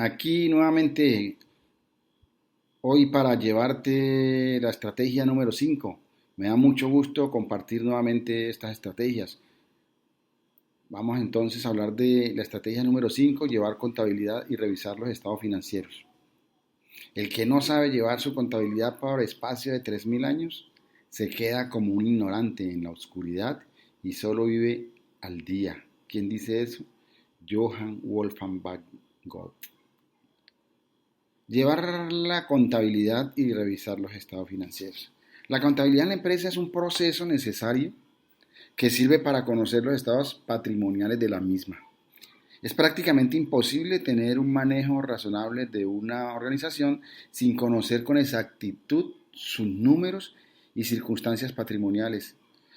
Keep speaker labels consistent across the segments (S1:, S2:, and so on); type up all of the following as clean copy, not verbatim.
S1: Aquí nuevamente, hoy para llevarte la estrategia número 5. Me da mucho gusto compartir nuevamente estas estrategias. Vamos entonces a hablar de la estrategia número 5: llevar contabilidad y revisar los estados financieros. El que no sabe llevar su contabilidad por espacio de 3000 años se queda como un ignorante en la oscuridad y solo vive al día. ¿Quién dice eso? Johann Wolfgang von Goethe. Llevar la contabilidad y revisar los estados financieros. La contabilidad en la empresa es un proceso necesario que sirve para conocer los estados patrimoniales de la misma. Es prácticamente imposible tener un manejo razonable de una organización sin conocer con exactitud sus números y circunstancias patrimoniales,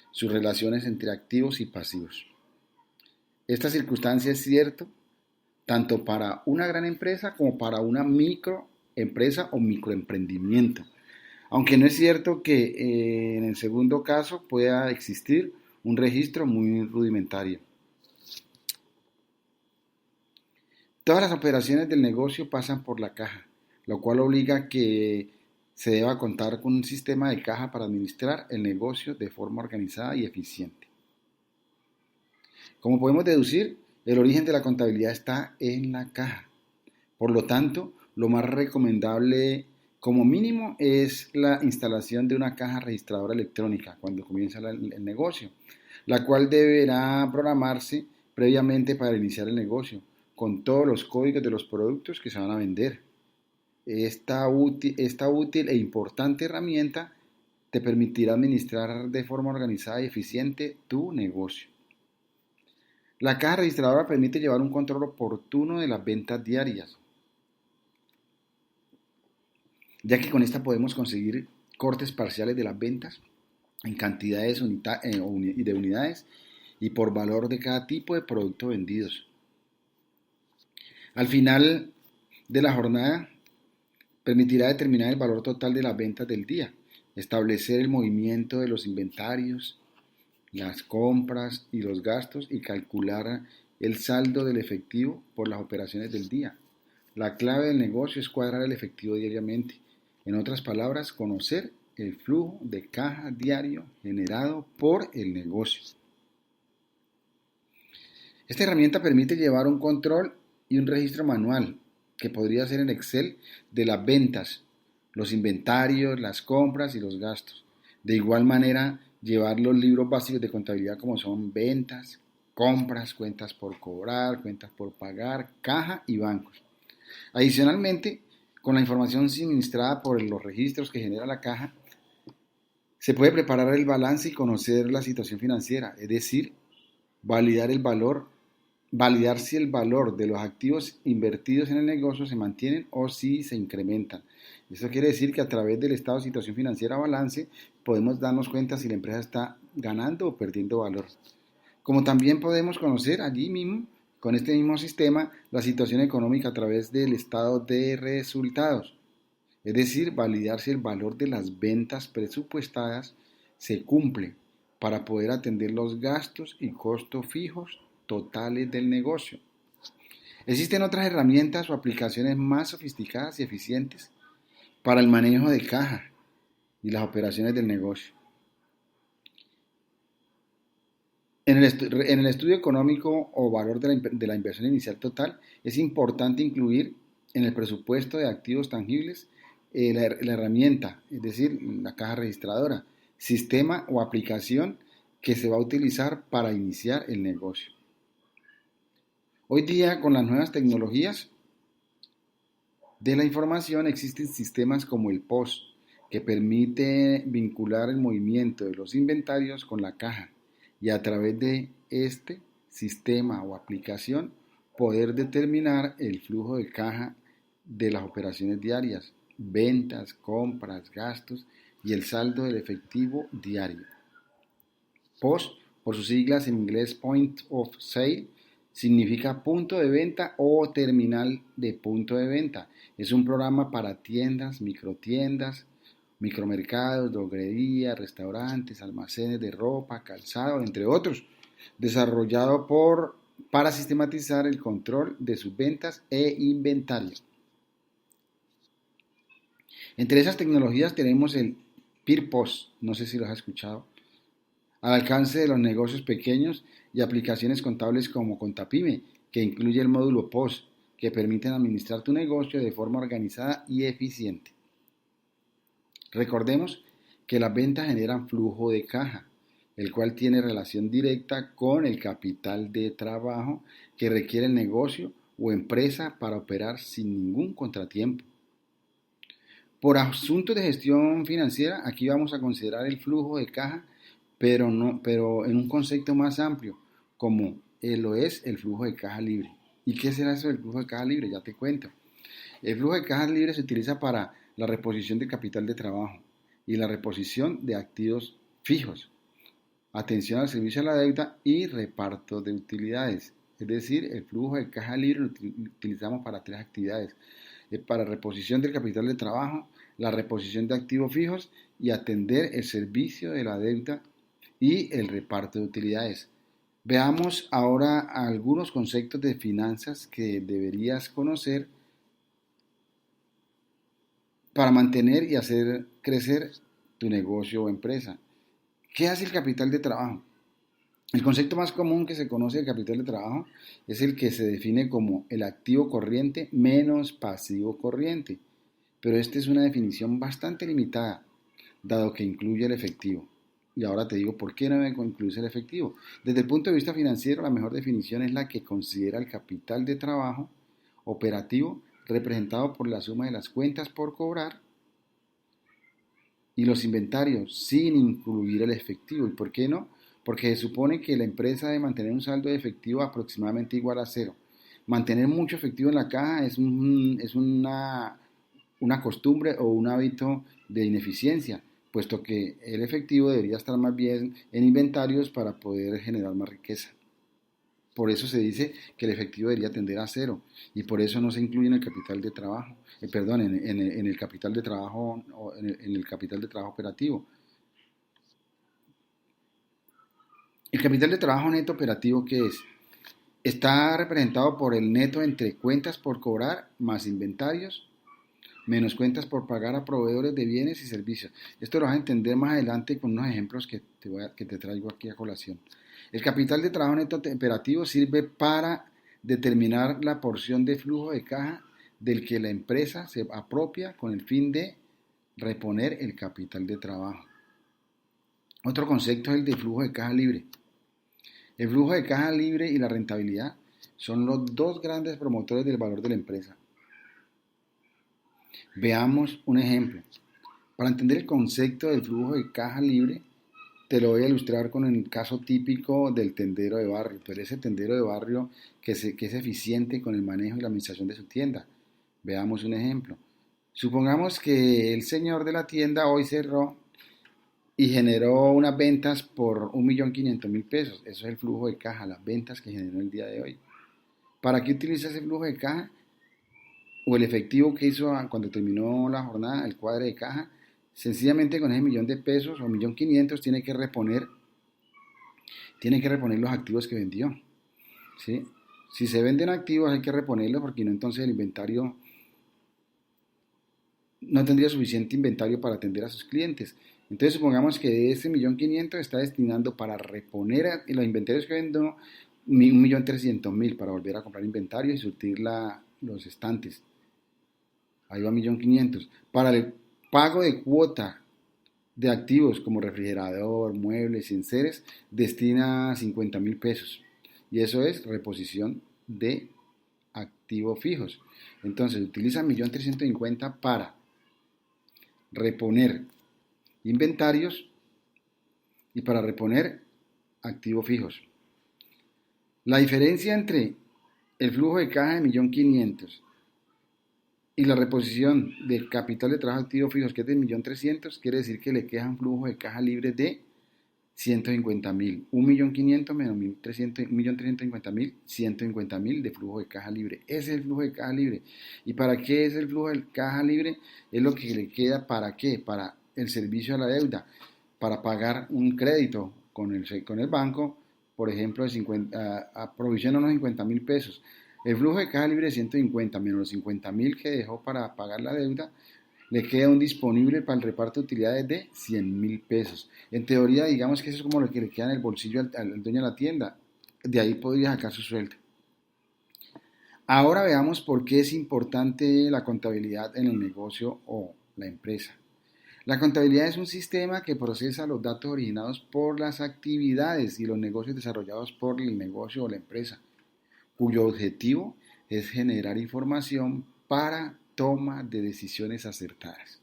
S1: sus relaciones entre activos y pasivos. Esta circunstancia es cierta tanto para una gran empresa como para una microempresa o microemprendimiento. Aunque no es cierto que en el segundo caso pueda existir un registro muy rudimentario. Todas las operaciones del negocio pasan por la caja, lo cual obliga a que se deba contar con un sistema de caja para administrar el negocio de forma organizada y eficiente. Como podemos deducir, el origen de la contabilidad está en la caja. Por lo tanto, lo más recomendable como mínimo es la instalación de una caja registradora electrónica cuando comienza el negocio, la cual deberá programarse previamente para iniciar el negocio, con todos los códigos de los productos que se van a vender. Esta útil e importante herramienta te permitirá administrar de forma organizada y eficiente tu negocio. La caja registradora permite llevar un control oportuno de las ventas diarias, ya que con esta podemos conseguir cortes parciales de las ventas en cantidades de unidades y por valor de cada tipo de producto vendidos. Al final de la jornada, permitirá determinar el valor total de las ventas del día, establecer el movimiento de los inventarios, las compras y los gastos y calcular el saldo del efectivo por las operaciones del día. La clave del negocio es cuadrar el efectivo diariamente. En otras palabras, conocer el flujo de caja diario generado por el negocio. Esta herramienta permite llevar un control y un registro manual, que podría ser en Excel, de las ventas, los inventarios, las compras y los gastos. De igual manera, llevar los libros básicos de contabilidad como son ventas, compras, cuentas por cobrar, cuentas por pagar, caja y bancos. Adicionalmente, con la información suministrada por los registros que genera la caja, se puede preparar el balance y conocer la situación financiera, es decir, validar si el valor de los activos invertidos en el negocio se mantienen o si se incrementan. Eso quiere decir que a través del estado de situación financiera o balance podemos darnos cuenta si la empresa está ganando o perdiendo valor. Como también podemos conocer allí mismo, con este mismo sistema, la situación económica a través del estado de resultados. Es decir, validar si el valor de las ventas presupuestadas se cumple para poder atender los gastos y costos fijos totales del negocio. Existen otras herramientas o aplicaciones más sofisticadas y eficientes para el manejo de caja y las operaciones del negocio. En el estudio económico o valor de la inversión inicial total, es importante incluir en el presupuesto de activos tangibles la herramienta, es decir, la caja registradora, sistema o aplicación que se va a utilizar para iniciar el negocio. Hoy día, con las nuevas tecnologías de la información, existen sistemas como el POS, que permite vincular el movimiento de los inventarios con la caja y a través de este sistema o aplicación poder determinar el flujo de caja de las operaciones diarias, ventas, compras, gastos y el saldo del efectivo diario. POS, por sus siglas en inglés Point of Sale, significa punto de venta o terminal de punto de venta. Es un programa para tiendas, microtiendas, micromercados, droguerías, restaurantes, almacenes de ropa, calzado, entre otros, desarrollado por para sistematizar el control de sus ventas e inventario. Entre esas tecnologías tenemos el Peer POS, no sé si lo has escuchado, al alcance de los negocios pequeños y aplicaciones contables como Contapyme, que incluye el módulo POS, que permiten administrar tu negocio de forma organizada y eficiente. Recordemos que las ventas generan flujo de caja, el cual tiene relación directa con el capital de trabajo que requiere el negocio o empresa para operar sin ningún contratiempo. Por asuntos de gestión financiera, aquí vamos a considerar el flujo de caja, pero en un concepto más amplio, como lo es el flujo de caja libre. ¿Y qué será eso del flujo de caja libre? Ya te cuento. El flujo de caja libre se utiliza para la reposición de capital de trabajo y la reposición de activos fijos, atención al servicio a la deuda y reparto de utilidades. Es decir, el flujo de caja libre lo utilizamos para tres actividades: para reposición del capital de trabajo, la reposición de activos fijos y atender el servicio de la deuda y el reparto de utilidades. Veamos ahora algunos conceptos de finanzas que deberías conocer para mantener y hacer crecer tu negocio o empresa. ¿Qué hace el capital de trabajo? El concepto más común que se conoce del capital de trabajo es el que se define como el activo corriente menos pasivo corriente, pero esta es una definición bastante limitada, dado que incluye el efectivo. Y ahora te digo por qué no debe incluirse el efectivo. Desde el punto de vista financiero, la mejor definición es la que considera el capital de trabajo operativo representado por la suma de las cuentas por cobrar y los inventarios sin incluir el efectivo. ¿Y por qué no? Porque se supone que la empresa debe mantener un saldo de efectivo aproximadamente igual a cero. Mantener mucho efectivo en la caja es una costumbre o un hábito de ineficiencia, puesto que el efectivo debería estar más bien en inventarios para poder generar más riqueza. Por eso se dice que el efectivo debería tender a cero y por eso no se incluye en el capital de trabajo, en el capital de trabajo o en el capital de trabajo operativo. El capital de trabajo neto operativo, ¿qué es? Está representado por el neto entre cuentas por cobrar más inventarios menos cuentas por pagar a proveedores de bienes y servicios. Esto lo vas a entender más adelante con unos ejemplos que te traigo aquí a colación. El capital de trabajo neto operativo sirve para determinar la porción de flujo de caja del que la empresa se apropia con el fin de reponer el capital de trabajo. Otro concepto es el de flujo de caja libre. El flujo de caja libre y la rentabilidad son los dos grandes promotores del valor de la empresa. Veamos un ejemplo. Para entender el concepto del flujo de caja libre, te lo voy a ilustrar con el caso típico del tendero de barrio. Pero ese tendero de barrio que es eficiente con el manejo y la administración de su tienda. Veamos un ejemplo. Supongamos que el señor de la tienda hoy cerró y generó unas ventas por 1.500.000 pesos. Eso es el flujo de caja, las ventas que generó el día de hoy. ¿Para qué utiliza ese flujo de caja? O el efectivo que hizo cuando terminó la jornada, el cuadre de caja, sencillamente con ese 1.000.000 pesos o 1.500.000 tiene que reponer los activos que vendió. ¿Sí? Si se venden activos hay que reponerlos porque no, entonces el inventario no tendría suficiente inventario para atender a sus clientes. Entonces supongamos que de ese 1.500.000 está destinando para reponer los inventarios que vendió 1.300.000 para volver a comprar inventario y surtir los estantes. Ahí va 1.500.000. Para el pago de cuota de activos como refrigerador, muebles y enseres, destina 50.000 pesos. Y eso es reposición de activos fijos. Entonces utiliza 1.350.000 para reponer inventarios y para reponer activos fijos. La diferencia entre el flujo de caja de 1.500.000 y la reposición del capital de trabajo activos fijos, que es de 1.300.000, quiere decir que le queda un flujo de caja libre de 150.000. 1.500.000 menos 1.350.000, 150.000 de flujo de caja libre. Ese es el flujo de caja libre. ¿Y para qué es el flujo de caja libre? Es lo que le queda, ¿para qué? Para el servicio a la deuda, para pagar un crédito con el banco, por ejemplo, aprovisiona unos 50.000 pesos. El flujo de caja libre de 150 menos los 50.000 que dejó para pagar la deuda, le queda un disponible para el reparto de utilidades de 100.000 pesos. En teoría, digamos que eso es como lo que le queda en el bolsillo al dueño de la tienda. De ahí podría sacar su sueldo. Ahora veamos por qué es importante la contabilidad en el negocio o la empresa. La contabilidad es un sistema que procesa los datos originados por las actividades y los negocios desarrollados por el negocio o la empresa, cuyo objetivo es generar información para toma de decisiones acertadas.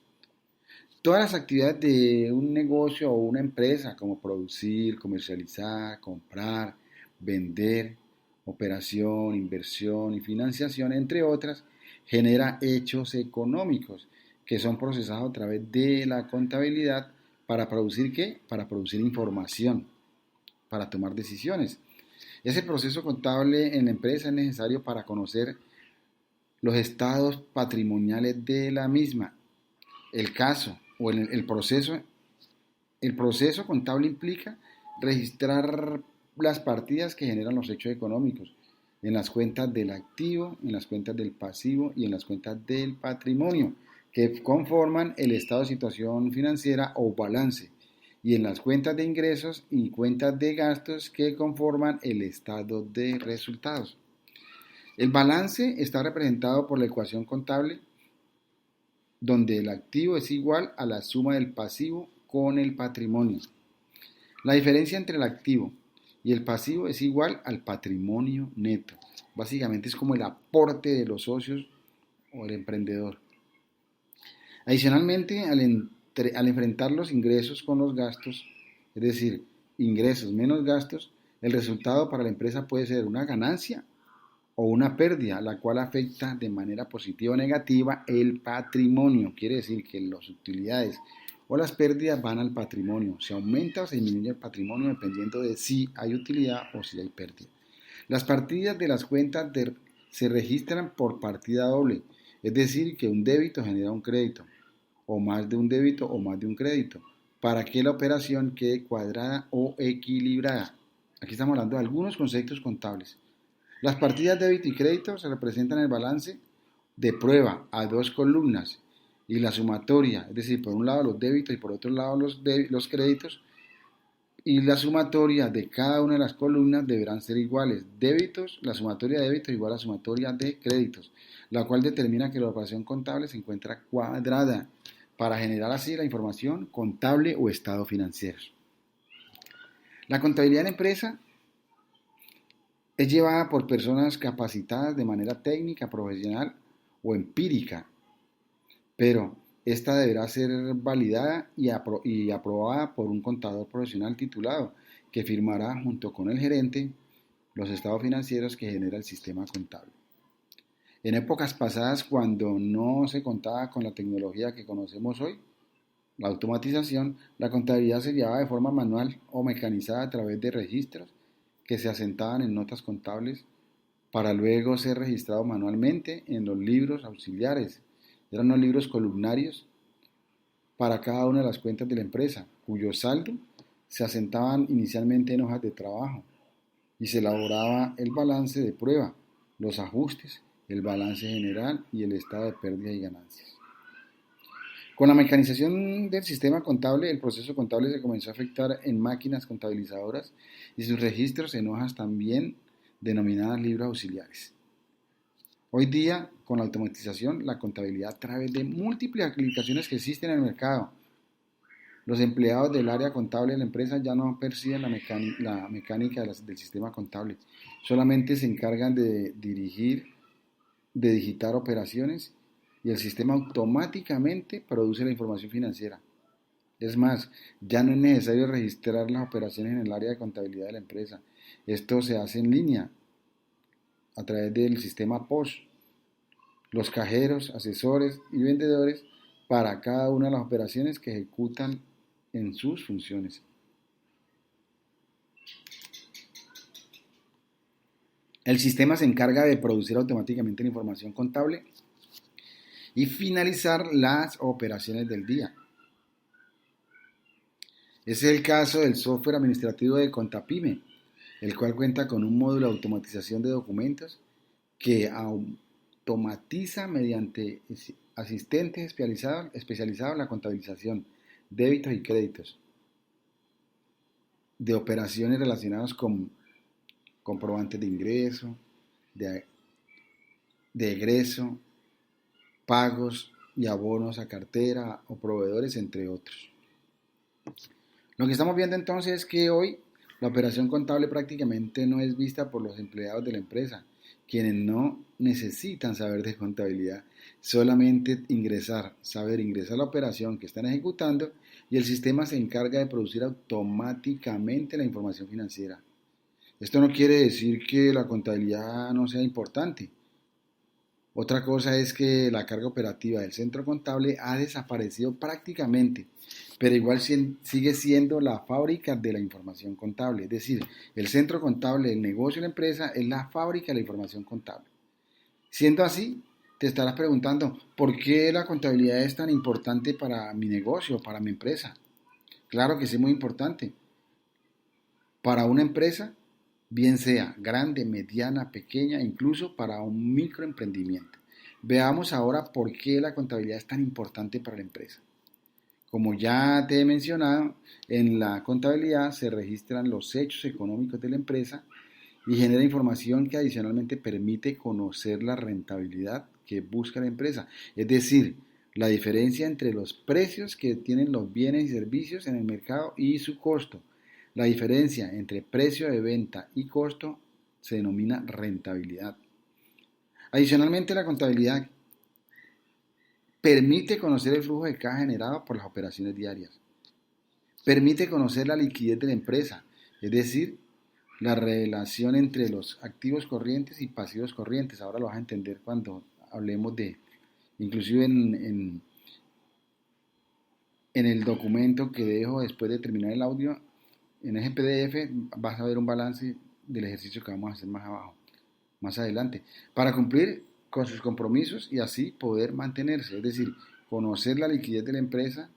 S1: Todas las actividades de un negocio o una empresa, como producir, comercializar, comprar, vender, operación, inversión y financiación, entre otras, genera hechos económicos que son procesados a través de la contabilidad para producir ¿qué? Para producir información, para tomar decisiones. Ese proceso contable en la empresa es necesario para conocer los estados patrimoniales de la misma. El caso o el proceso contable implica registrar las partidas que generan los hechos económicos en las cuentas del activo, en las cuentas del pasivo y en las cuentas del patrimonio, que conforman el estado de situación financiera o balance, y en las cuentas de ingresos y cuentas de gastos que conforman el estado de resultados. El balance está representado por la ecuación contable donde el activo es igual a la suma del pasivo con el patrimonio. La diferencia entre el activo y el pasivo es igual al patrimonio neto. Básicamente es como el aporte de los socios o el emprendedor. Adicionalmente, al enfrentar los ingresos con los gastos, es decir, ingresos menos gastos, el resultado para la empresa puede ser una ganancia o una pérdida, la cual afecta de manera positiva o negativa el patrimonio. Quiere decir que las utilidades o las pérdidas van al patrimonio. Se aumenta o se disminuye el patrimonio dependiendo de si hay utilidad o si hay pérdida. Las partidas de las cuentas se registran por partida doble, es decir, que un débito genera un crédito, o más de un débito o más de un crédito, para que la operación quede cuadrada o equilibrada. Aquí estamos hablando de algunos conceptos contables. Las partidas débito y crédito se representan en el balance de prueba a dos columnas y la sumatoria, es decir, por un lado los débitos y por otro lado los créditos, y la sumatoria de cada una de las columnas deberán ser iguales. Débitos, la sumatoria de débitos igual a la sumatoria de créditos, la cual determina que la operación contable se encuentra cuadrada para generar así la información contable o estado financiero. La contabilidad en empresa es llevada por personas capacitadas de manera técnica, profesional o empírica, pero esta deberá ser validada y aprobada por un contador profesional titulado que firmará junto con el gerente los estados financieros que genera el sistema contable. En épocas pasadas, cuando no se contaba con la tecnología que conocemos hoy, la automatización, la contabilidad se llevaba de forma manual o mecanizada a través de registros que se asentaban en notas contables para luego ser registrado manualmente en los libros auxiliares. Eran los libros columnarios para cada una de las cuentas de la empresa, cuyo saldo se asentaban inicialmente en hojas de trabajo y se elaboraba el balance de prueba, los ajustes, el balance general y el estado de pérdidas y ganancias. Con la mecanización del sistema contable, el proceso contable se comenzó a efectuar en máquinas contabilizadoras y sus registros en hojas también denominadas libros auxiliares. Hoy día, con la automatización, la contabilidad a través de múltiples aplicaciones que existen en el mercado. Los empleados del área contable de la empresa ya no perciben la mecánica del sistema contable, solamente se encargan de digitar operaciones y el sistema automáticamente produce la información financiera. Es más, ya no es necesario registrar las operaciones en el área de contabilidad de la empresa. Esto se hace en línea a través del sistema POS. Los cajeros, asesores y vendedores para cada una de las operaciones que ejecutan en sus funciones. El sistema se encarga de producir automáticamente la información contable y finalizar las operaciones del día. Ese es el caso del software administrativo de Contapyme, el cual cuenta con un módulo de automatización de documentos que automatiza mediante asistentes especializados la contabilización, débitos y créditos de operaciones relacionadas con comprobantes de ingreso, de, de egreso, pagos y abonos a cartera o proveedores, entre otros. Lo que estamos viendo entonces es que hoy la operación contable prácticamente no es vista por los empleados de la empresa, quienes no necesitan saber de contabilidad, solamente saber ingresar la operación que están ejecutando y el sistema se encarga de producir automáticamente la información financiera. Esto no quiere decir que la contabilidad no sea importante. Otra cosa es que la carga operativa del centro contable ha desaparecido prácticamente, pero igual sigue siendo la fábrica de la información contable. Es decir, el centro contable del negocio de la empresa es la fábrica de la información contable. Siendo así, te estarás preguntando, ¿por qué la contabilidad es tan importante para mi negocio, para mi empresa? Claro que sí, es muy importante. Para una empresa, bien sea grande, mediana, pequeña, incluso para un microemprendimiento. Veamos ahora por qué la contabilidad es tan importante para la empresa. Como ya te he mencionado, en la contabilidad se registran los hechos económicos de la empresa y genera información que adicionalmente permite conocer la rentabilidad que busca la empresa, es decir, la diferencia entre los precios que tienen los bienes y servicios en el mercado y su costo. La diferencia entre precio de venta y costo se denomina rentabilidad. Adicionalmente, la contabilidad permite conocer el flujo de caja generado por las operaciones diarias. Permite conocer la liquidez de la empresa, es decir, la relación entre los activos corrientes y pasivos corrientes. Ahora lo vas a entender cuando hablemos de, inclusive en el documento que dejo después de terminar el audio, en ese PDF vas a ver un balance del ejercicio que vamos a hacer más abajo, más adelante, para cumplir con sus compromisos y así poder mantenerse, es decir, conocer la liquidez de la empresa,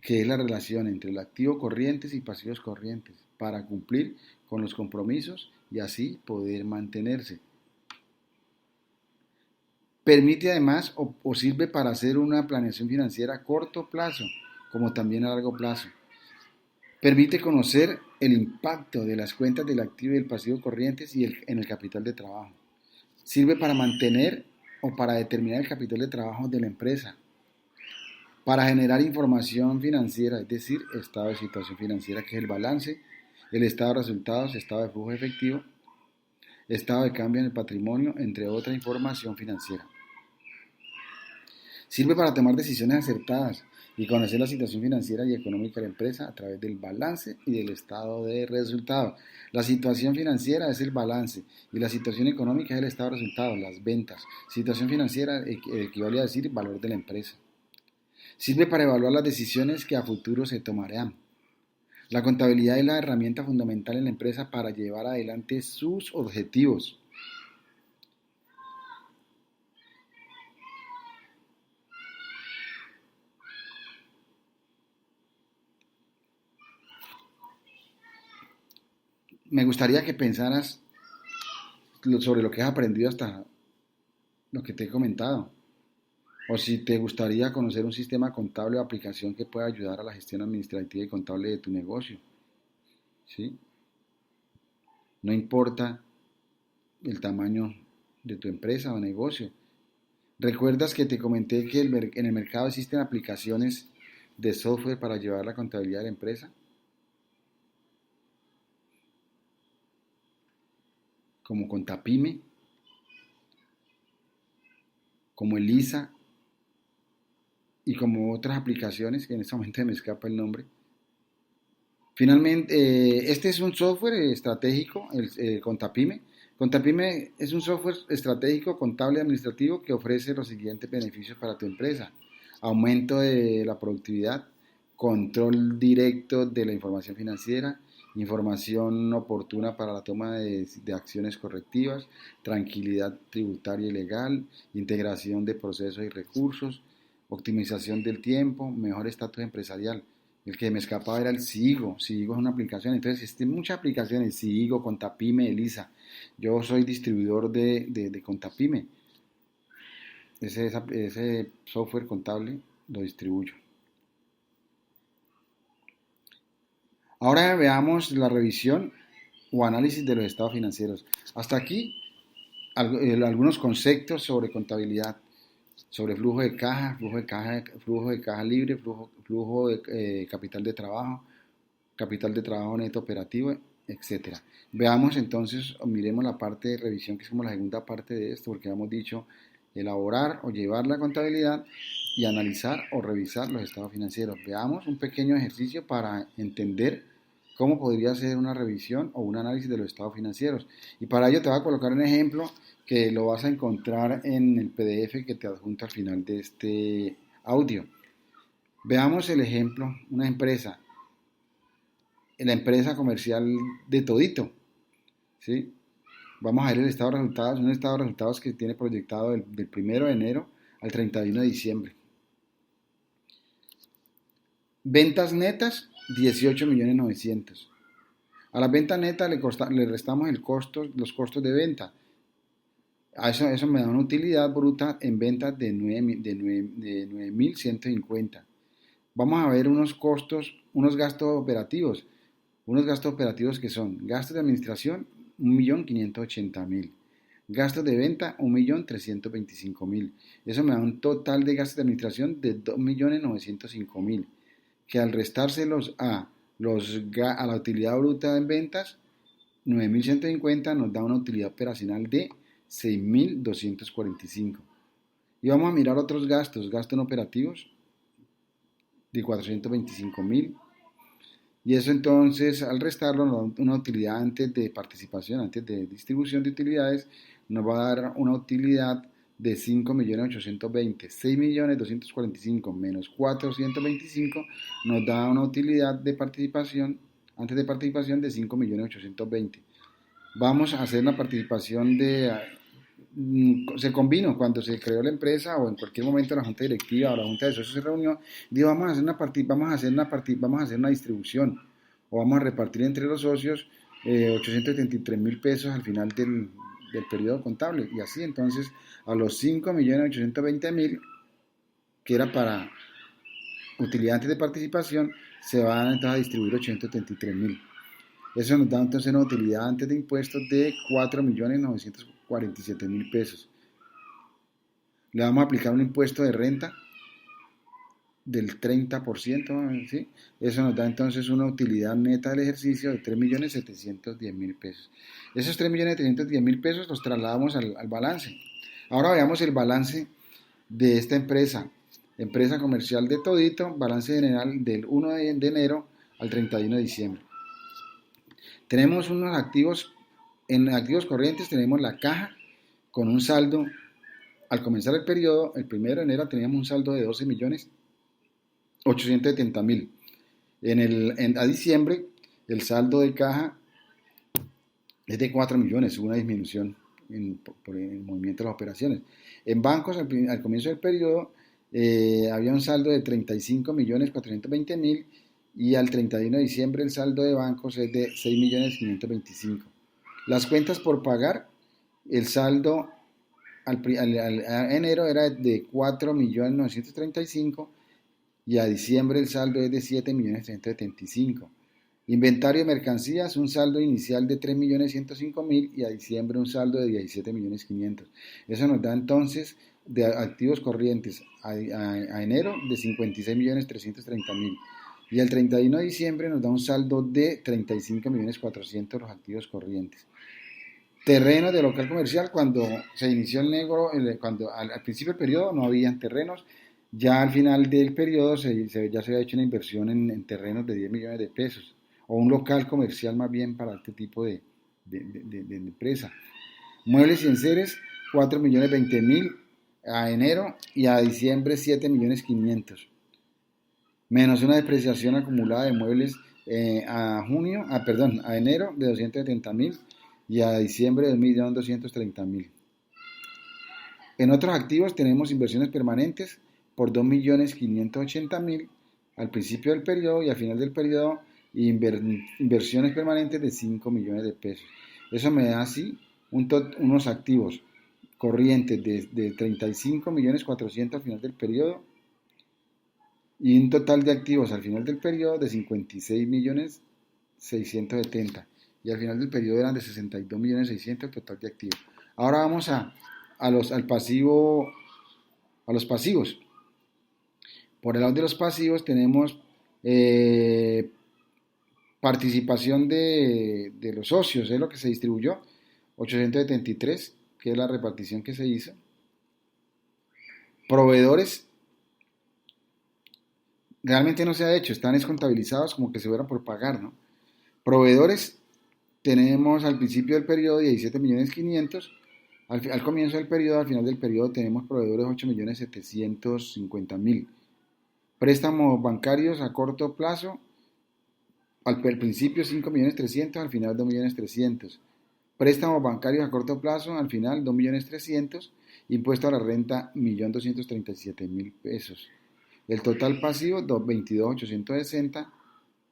S1: que es la relación entre el activo corrientes y pasivos corrientes, para cumplir con los compromisos y así poder mantenerse. Permite además o sirve para hacer una planeación financiera a corto plazo, como también a largo plazo. Permite conocer el impacto de las cuentas del activo y del pasivo corrientes en el capital de trabajo. Sirve para mantener o para determinar el capital de trabajo de la empresa, para generar información financiera, es decir, estado de situación financiera, que es el balance, el estado de resultados, estado de flujo efectivo, estado de cambio en el patrimonio, entre otra información financiera. Sirve para tomar decisiones acertadas y conocer la situación financiera y económica de la empresa a través del balance y del estado de resultados. La situación financiera es el balance y la situación económica es el estado de resultados, las ventas. Situación financiera equivale a decir valor de la empresa. Sirve para evaluar las decisiones que a futuro se tomarán. La contabilidad es la herramienta fundamental en la empresa para llevar adelante sus objetivos. Me gustaría que pensaras sobre lo que has aprendido hasta lo que te he comentado. O si te gustaría conocer un sistema contable o aplicación que pueda ayudar a la gestión administrativa y contable de tu negocio. ¿Sí? No importa el tamaño de tu empresa o negocio. ¿Recuerdas que te comenté que en el mercado existen aplicaciones de software para llevar la contabilidad de la empresa? Como Contapime, como Elisa y como otras aplicaciones que en este momento me escapa el nombre. Finalmente, este es un software estratégico, el Contapime. Contapime es un software estratégico contable y administrativo que ofrece los siguientes beneficios para tu empresa: aumento de la productividad, control directo de la información financiera, información oportuna para la toma de acciones correctivas, tranquilidad tributaria y legal, integración de procesos y recursos, optimización del tiempo, mejor estatus empresarial. El que me escapaba era el Sigo. Sigo es una aplicación. Entonces, existen muchas aplicaciones. Sigo, Contapyme, Elisa. Yo soy distribuidor de Contapyme. Ese software contable lo distribuyo. Ahora veamos la revisión o análisis de los estados financieros. Hasta aquí algunos conceptos sobre contabilidad, sobre flujo de caja libre, flujo de capital de trabajo neto operativo, etcétera. Veamos entonces, o miremos la parte de revisión, que es como la segunda parte de esto, porque hemos dicho elaborar o llevar la contabilidad y analizar o revisar los estados financieros. Veamos un pequeño ejercicio para entender cómo podría ser una revisión o un análisis de los estados financieros. Y para ello te voy a colocar un ejemplo que lo vas a encontrar en el PDF que te adjunto al final de este audio. Veamos el ejemplo, una empresa, la empresa comercial de Todito, ¿sí? Vamos a ver el estado de resultados, un estado de resultados que tiene proyectado del 1 de enero al 31 de diciembre. Ventas netas, 18.900.000. A las ventas netas le restamos los costos de venta. Eso me da una utilidad bruta en ventas de 9.150. Vamos a ver unos gastos operativos. Unos gastos operativos que son gastos de administración, 1.580.000. Gastos de venta, 1.325.000. Eso me da un total de gastos de administración de 2.905.000. Que al restárselos a la utilidad bruta en ventas, 9.150 nos da una utilidad operacional de 6.245. Y vamos a mirar otros gastos no operativos de 425.000. Y eso entonces, al restarlo, nos da una utilidad antes de participación, antes de distribución de utilidades, nos va a dar una utilidad de 5.820.000. 6.245.000 menos 425 nos da una utilidad de participación, antes de participación, de 5.820.000. Vamos a hacer una participación se convino cuando se creó la empresa o en cualquier momento la junta directiva o la junta de socios se reunió, dijo vamos a hacer una distribución o vamos a repartir entre los socios 873.000 pesos al final del periodo contable, y así entonces a los 5.820.000 que era para utilidad antes de participación se van entonces a distribuir 873.000. Eso nos da entonces una utilidad antes de impuestos de 4.947.000 pesos. Le vamos a aplicar un impuesto de renta del 30%, ¿sí? Eso nos da entonces una utilidad neta del ejercicio de 3.710.000 pesos. Esos 3.710.000 pesos los trasladamos al balance. Ahora veamos el balance de esta empresa comercial de Todito, balance general del 1 de enero al 31 de diciembre. Tenemos unos activos, en activos corrientes tenemos la caja con un saldo, al comenzar el periodo, el 1 de enero teníamos un saldo de 12.870.000. A diciembre el saldo de caja es de 4 millones, hubo una disminución por el movimiento de las operaciones. En bancos al comienzo del periodo había un saldo de 35.420.000 y al 31 de diciembre el saldo de bancos es de 6.525.000. Las cuentas por pagar, el saldo a enero era de 4.935.000 y a diciembre el saldo es de 7.375.000. Inventario de mercancías, un saldo inicial de 3.105.000 y a diciembre un saldo de 17.500.000. Eso nos da entonces de activos corrientes a enero de 56.330.000. Y el 31 de diciembre nos da un saldo de 35.400.000 los activos corrientes. Terrenos de local comercial, cuando se inició el negocio, cuando al principio del periodo no habían terrenos, ya al final del periodo ya se había hecho una inversión en terrenos de 10 millones de pesos, o un local comercial más bien para este tipo de empresa. Muebles y enseres, 4.020.000 a enero y a diciembre 7.500.000. Menos una depreciación acumulada de muebles a enero de 270.000 y a diciembre de 1.230.000. En otros activos tenemos inversiones permanentes por 2.580.000 al principio del periodo y al final del periodo, inversiones permanentes de 5 millones de pesos. Eso me da así unos activos corrientes de 35 millones 400 al final del periodo y un total de activos al final del periodo de 56 millones 670 y al final del periodo eran de 62 millones 600 el total de activos. Ahora vamos al pasivo, a los pasivos. Por el lado de los pasivos tenemos participación de los socios, es lo que se distribuyó, 873, que es la repartición que se hizo. Proveedores, realmente no se ha hecho, están descontabilizados como que se fueran por pagar, ¿no? Proveedores, tenemos al principio del periodo 17 millones 500, al comienzo del periodo, al final del periodo tenemos proveedores 8 millones 750 mil. Préstamos bancarios a corto plazo, al principio 5 millones 300, al final 2 millones 300. Préstamos bancarios a corto plazo, al final 2 millones 300. Impuesto a la renta 1.237.000 pesos. El total pasivo 22.860.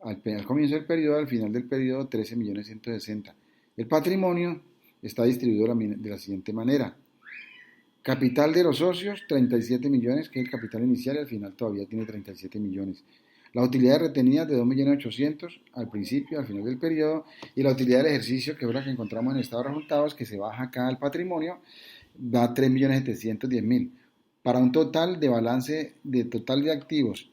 S1: Al comienzo del periodo, al final del periodo 13 millones 160. El patrimonio está distribuido de la siguiente manera. Capital de los socios, 37 millones, que es el capital inicial, y al final todavía tiene 37 millones. La utilidad retenida de 2.800.000 al principio, al final del periodo, y la utilidad del ejercicio, que es la que encontramos en el estado de resultados, que se baja acá al patrimonio, da 3.710.000, para un total de balance de total de activos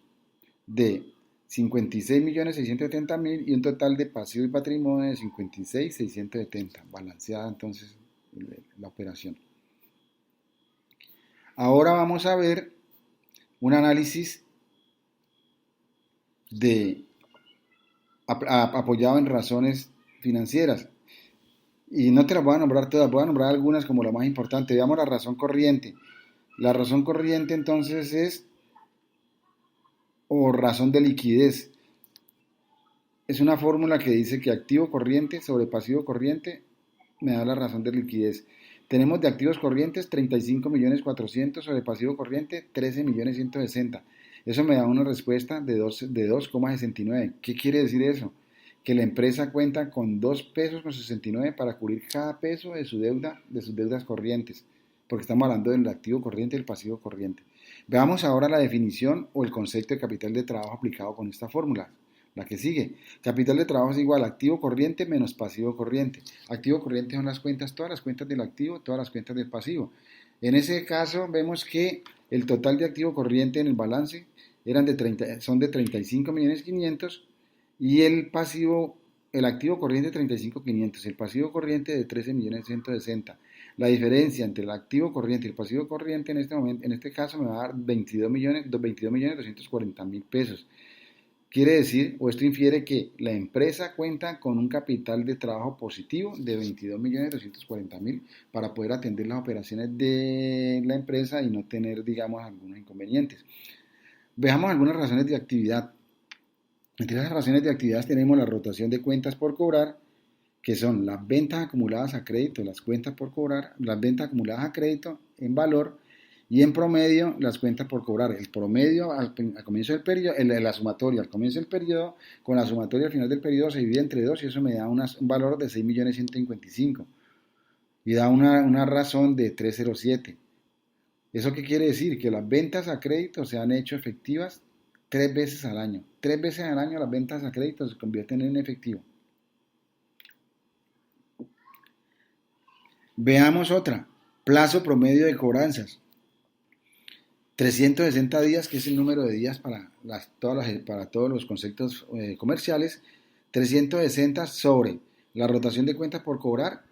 S1: de 56.670.000 y un total de pasivo y patrimonio de 56.670, balanceada entonces la operación. Ahora vamos a ver un análisis apoyado en razones financieras. Y no te las voy a nombrar todas, voy a nombrar algunas como lo más importante. Veamos la razón corriente. La razón corriente entonces es, o razón de liquidez. Es una fórmula que dice que activo corriente sobre pasivo corriente me da la razón de liquidez. Tenemos de activos corrientes 35 millones 400 sobre pasivo corriente 13 millones 160. Eso me da una respuesta de 2,69. ¿Qué quiere decir eso? Que la empresa cuenta con 2 pesos con 69 para cubrir cada peso de su deuda, de sus deudas corrientes, porque estamos hablando del activo corriente y el pasivo corriente. Veamos ahora la definición o el concepto de capital de trabajo aplicado con esta fórmula. La que sigue. Capital de trabajo es igual a activo corriente menos pasivo corriente. Activo corriente son las cuentas, todas las cuentas del activo, todas las cuentas del pasivo. En ese caso vemos que el total de activo corriente en el balance son de 35 millones 500 y el activo corriente 35.500, el pasivo corriente de 13 millones 160. La diferencia entre el activo corriente y el pasivo corriente en este caso me va a dar 22 millones 240.000 pesos. Quiere decir, o esto infiere que la empresa cuenta con un capital de trabajo positivo de 22.240.000 para poder atender las operaciones de la empresa y no tener, digamos, algunos inconvenientes. Veamos algunas razones de actividad. Entre esas razones de actividad tenemos la rotación de cuentas por cobrar, que son las ventas acumuladas a crédito, las cuentas por cobrar, las ventas acumuladas a crédito en valor y en promedio las cuentas por cobrar. El promedio al comienzo del periodo, la sumatoria al comienzo del periodo, con la sumatoria al final del periodo se divide entre 2 y eso me da un valor de 6.155.000 y da una razón de 307. ¿Eso qué quiere decir? Que las ventas a crédito se han hecho efectivas 3 veces al año. 3 veces al año las ventas a crédito se convierten en efectivo. Veamos otra. Plazo promedio de cobranzas. 360 días, que es el número de días para todos los conceptos comerciales. 360 sobre la rotación de cuentas por cobrar.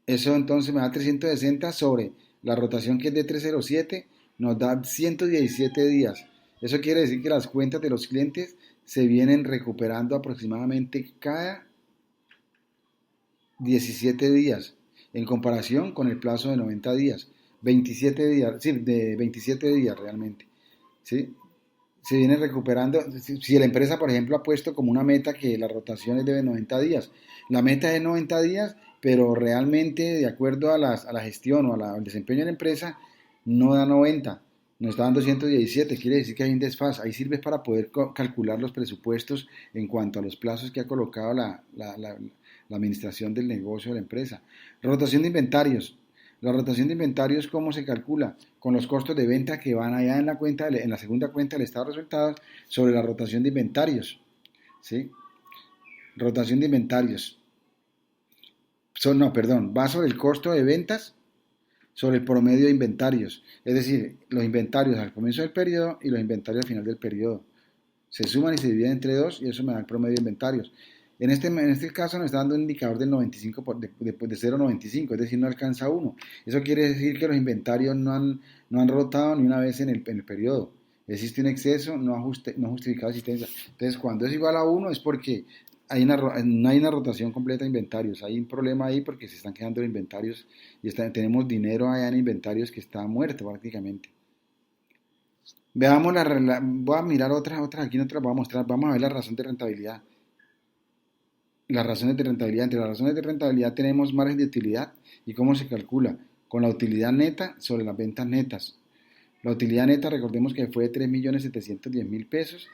S1: Eso entonces me da 360 sobre la rotación que es de 307, nos da 117 días. Eso quiere decir que las cuentas de los clientes se vienen recuperando aproximadamente cada 17 días, en comparación con el plazo de 90 días. 27 días, sí, de 27 días realmente, ¿sí? Se viene recuperando. Si la empresa, por ejemplo, ha puesto como una meta que la rotación es de 90 días, la meta es 90 días, pero realmente, de acuerdo a la gestión o al desempeño de la empresa, no da 90, Nos está dando 117, quiere decir que hay un desfase. Ahí sirve para poder calcular los presupuestos en cuanto a los plazos que ha colocado la administración del negocio de la empresa. Rotación de inventarios. La rotación de inventarios, ¿cómo se calcula? Con los costos de venta que van allá en la cuenta, en la segunda cuenta del estado de resultados sobre la rotación de inventarios. ¿Sí? Rotación de inventarios. No, perdón, va sobre el costo de ventas sobre el promedio de inventarios, es decir, los inventarios al comienzo del periodo y los inventarios al final del periodo. Se suman y se dividen entre dos y eso me da el promedio de inventarios. En este caso nos está dando un indicador del 95 de 0,95, es decir, no alcanza 1. Eso quiere decir que los inventarios no han rotado ni una vez en el periodo. Existe un exceso no justificado de existencia. Entonces, cuando es igual a 1 es porque no hay una rotación completa de inventarios. Hay un problema ahí porque se están quedando los inventarios y tenemos dinero allá en inventarios que está muerto prácticamente. Veamos voy a mirar otras, aquí no te las voy a mostrar. Vamos a ver la razón de rentabilidad. Las razones de rentabilidad. Entre las razones de rentabilidad tenemos margen de utilidad y cómo se calcula. Con la utilidad neta sobre las ventas netas. La utilidad neta, recordemos que fue de 3.710.000 pesos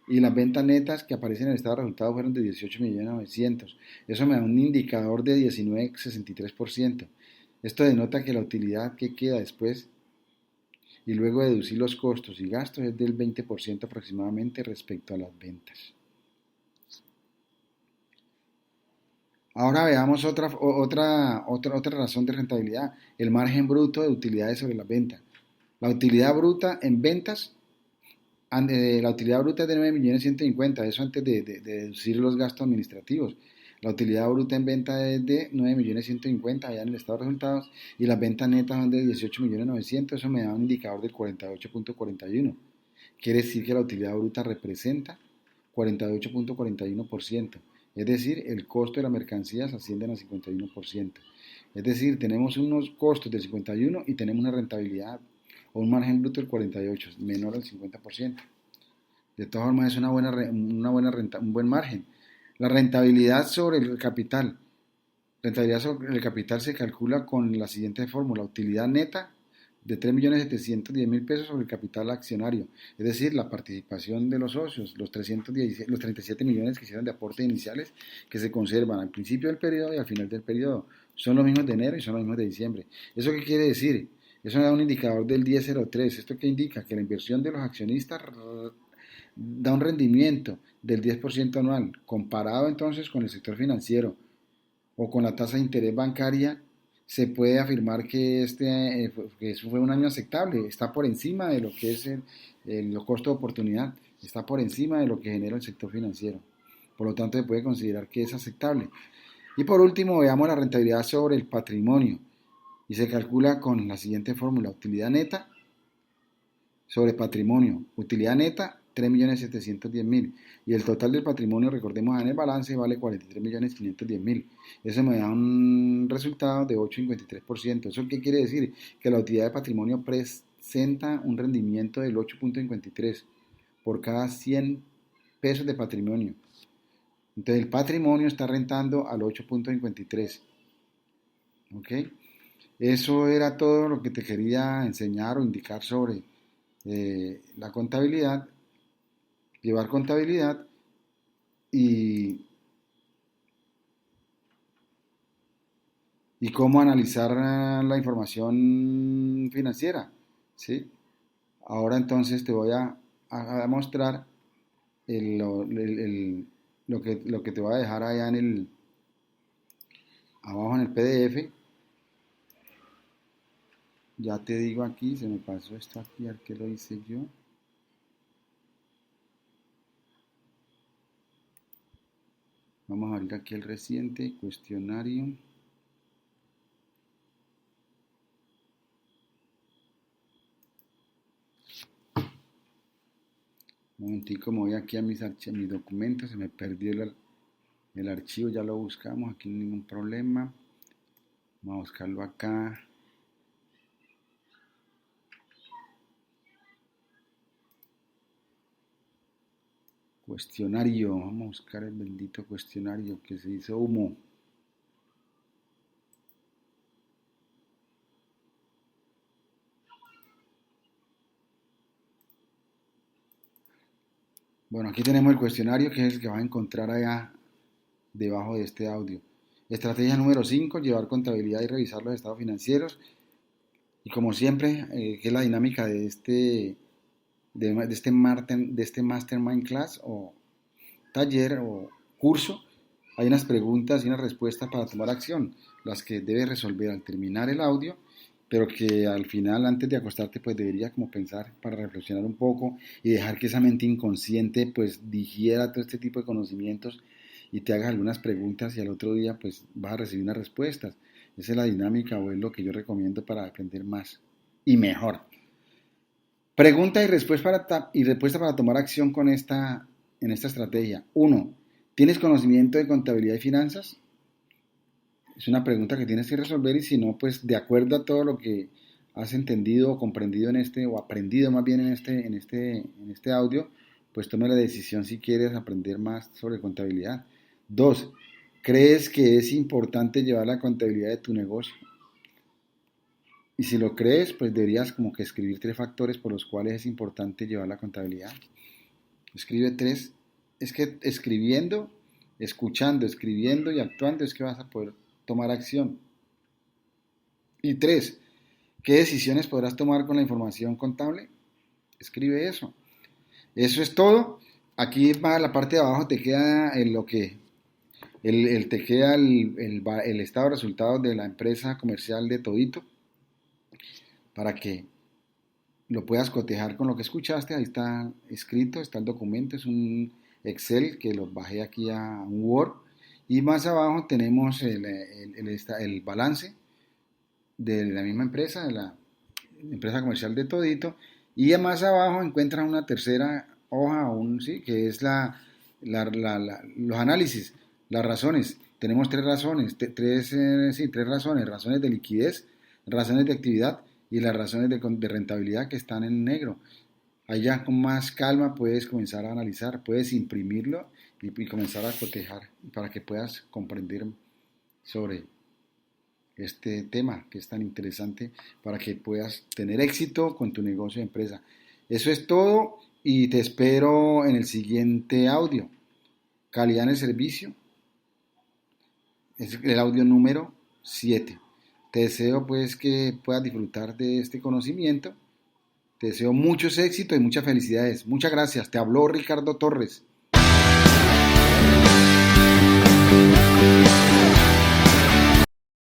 S1: y las ventas netas que aparecen en el estado de resultados fueron de 18.900.000. Eso me da un indicador de 19,63%. Esto denota que la utilidad que queda después y luego deducir los costos y gastos es del 20% aproximadamente respecto a las ventas. Ahora veamos otra razón de rentabilidad, el margen bruto de utilidades sobre las ventas. La utilidad bruta en ventas, la utilidad bruta es de 9.150.000, eso antes de deducir los gastos administrativos. La utilidad bruta en venta es de 9.150.000 allá en el estado de resultados y las ventas netas son de 18.900.000, eso me da un indicador del 48,41. Quiere decir que la utilidad bruta representa 48,41%, es decir, el costo de las mercancías asciende a 51%. Es decir, tenemos unos costos del 51 y tenemos una rentabilidad o un margen bruto del 48, menor al 50%. De todas formas es una buena renta, un buen margen. La rentabilidad sobre el capital. Rentabilidad sobre el capital se calcula con la siguiente fórmula: utilidad neta de 3.710.000 pesos sobre el capital accionario, es decir, la participación de los socios, los 37 millones que hicieron de aportes iniciales que se conservan al principio del periodo y al final del periodo. Son los mismos de enero y son los mismos de diciembre. ¿Eso qué quiere decir? Eso da un indicador del 10,03. ¿Esto qué indica? Que la inversión de los accionistas da un rendimiento del 10% anual, comparado entonces con el sector financiero o con la tasa de interés bancaria, se puede afirmar que eso fue un año aceptable, está por encima de lo que es el costo de oportunidad, está por encima de lo que genera el sector financiero. Por lo tanto, se puede considerar que es aceptable. Y por último, veamos la rentabilidad sobre el patrimonio y se calcula con la siguiente fórmula: utilidad neta sobre patrimonio. Utilidad neta, 3.710.000. Y el total del patrimonio, recordemos, en el balance vale 43.510.000. Eso me da un resultado de 8,53%. ¿Eso qué quiere decir? Que la utilidad de patrimonio presenta un rendimiento del 8,53 por cada 100 pesos de patrimonio. Entonces el patrimonio está rentando al 8,53. ¿Ok? Eso era todo lo que te quería enseñar o indicar sobre la contabilidad, llevar contabilidad y, y cómo analizar la información financiera, ¿sí? Ahora entonces te voy a mostrar lo que te voy a dejar allá abajo en el PDF. Ya te digo aquí, se me pasó esto aquí, a ver qué lo hice yo. Vamos a abrir aquí el reciente cuestionario. Un momentico, me voy aquí a mis documentos, se me perdió el archivo, ya lo buscamos, aquí no hay ningún problema. Vamos a buscarlo acá. Cuestionario, vamos a buscar el bendito cuestionario que se hizo humo. Bueno, aquí tenemos el cuestionario que es el que vas a encontrar allá debajo de este audio. Estrategia número 5: llevar contabilidad y revisar los estados financieros. Y como siempre, ¿qué es la dinámica de este Mastermind Class o taller o curso? Hay unas preguntas y unas respuestas para tomar acción, las que debes resolver al terminar el audio, pero que al final, antes de acostarte, pues deberías como pensar para reflexionar un poco y dejar que esa mente inconsciente pues digiera todo este tipo de conocimientos y te hagas algunas preguntas y al otro día pues vas a recibir unas respuestas. Esa es la dinámica o es lo que yo recomiendo para aprender más y mejor. Pregunta y respuesta para tomar acción en esta estrategia. Uno, ¿tienes conocimiento de contabilidad y finanzas? Es una pregunta que tienes que resolver y si no, pues de acuerdo a todo lo que has entendido o comprendido o aprendido más bien en este audio, pues tome la decisión si quieres aprender más sobre contabilidad. Dos, ¿crees que es importante llevar la contabilidad de tu negocio? Y si lo crees, pues deberías como que escribir 3 factores por los cuales es importante llevar la contabilidad. Escribe 3. Es que escribiendo, escuchando, escribiendo y actuando es que vas a poder tomar acción. Y 3. ¿Qué decisiones podrás tomar con la información contable? Escribe eso. Eso es todo. Aquí va la parte de abajo, te queda te queda el estado de resultados de la empresa comercial de Todito para que lo puedas cotejar con lo que escuchaste. Ahí está escrito, está el documento, es un Excel que lo bajé aquí a un Word. Y más abajo tenemos el balance de la misma empresa, de la empresa comercial de Todito. Y más abajo encuentran una tercera hoja, sí, que es los análisis, las razones. Tenemos 3 razones, tres razones: razones de liquidez, razones de actividad y las razones de rentabilidad, que están en negro. Allá con más calma puedes comenzar a analizar, puedes imprimirlo y comenzar a cotejar para que puedas comprender sobre este tema que es tan interesante para que puedas tener éxito con tu negocio de empresa. Eso es todo y te espero en el siguiente audio. Calidad en el servicio. Es el audio número 7. Te deseo pues que puedas disfrutar de este conocimiento. Te deseo muchos éxitos y muchas felicidades. Muchas gracias. Te habló Ricardo Torres.